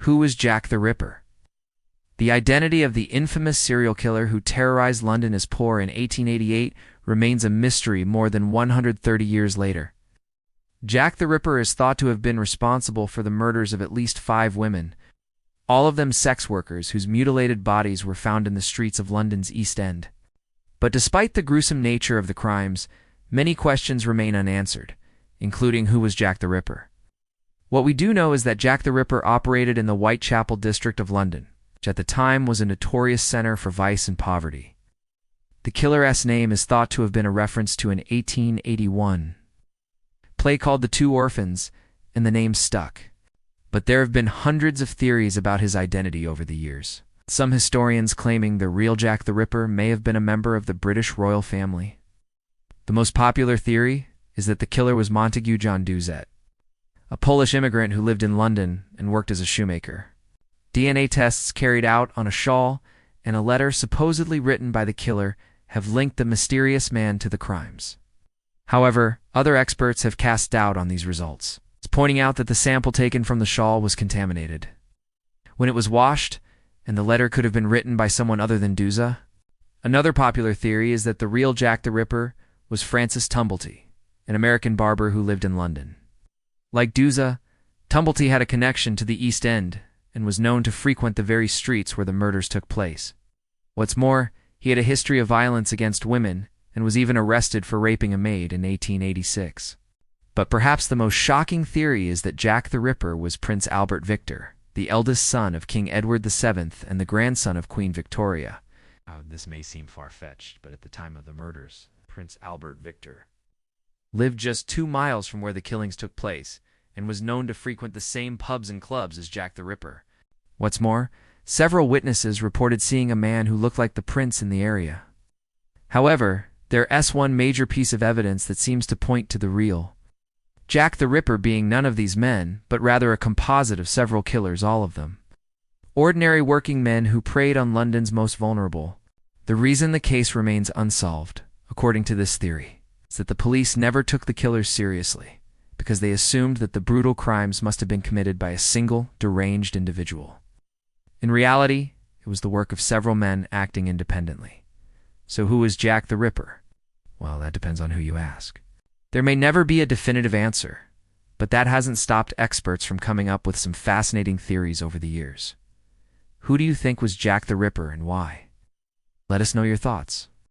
Who was Jack the Ripper? The identity of the infamous serial killer who terrorized London as poor in 1888 remains a mystery more than 130 years later. Jack the Ripper is thought to have been responsible for the murders of at least 5 women, all of them sex workers whose mutilated bodies were found in the streets of London's East End. But despite the gruesome nature of the crimes, many questions remain unanswered, including who was Jack the Ripper. What we do know is that Jack the Ripper operated in the Whitechapel district of London, which at the time was a notorious center for vice and poverty. The killer's name is thought to have been a reference to an 1881 play called The Two Orphans, and the name stuck. But there have been hundreds of theories about his identity over the years. Some historians claiming the real Jack the Ripper may have been a member of the British royal family. The most popular theory is that the killer was Montague John Druitt, a Polish immigrant who lived in London and worked as a shoemaker. DNA tests carried out on a shawl and a letter supposedly written by the killer have linked the mysterious man to the crimes. However, other experts have cast doubt on these results, pointing out that the sample taken from the shawl was contaminated. When it was washed, and the letter could have been written by someone other than Druitt. Another popular theory is that the real Jack the Ripper was Francis Tumblety, an American barber who lived in London. Like Druitt, Tumblety had a connection to the East End and was known to frequent the very streets where the murders took place. What's more, he had a history of violence against women and was even arrested for raping a maid in 1886. But perhaps the most shocking theory is that Jack the Ripper was Prince Albert Victor, the eldest son of King Edward VII and the grandson of Queen Victoria. This may seem far-fetched, but at the time of the murders, Prince Albert Victor lived just 2 miles from where the killings took place and was known to frequent the same pubs and clubs as Jack the Ripper. What's more, several witnesses reported seeing a man who looked like the prince in the area. However, there's one major piece of evidence that seems to point to the real Jack the Ripper being none of these men, but rather a composite of several killers, all of them ordinary working men who preyed on London's most vulnerable. The reason the case remains unsolved, according to this theory, is that the police never took the killers seriously, because they assumed that the brutal crimes must have been committed by a single, deranged individual. In reality, it was the work of several men acting independently. So who is Jack the Ripper? Well, that depends on who you ask. There may never be a definitive answer, but that hasn't stopped experts from coming up with some fascinating theories over the years. Who do you think was Jack the Ripper and why? Let us know your thoughts.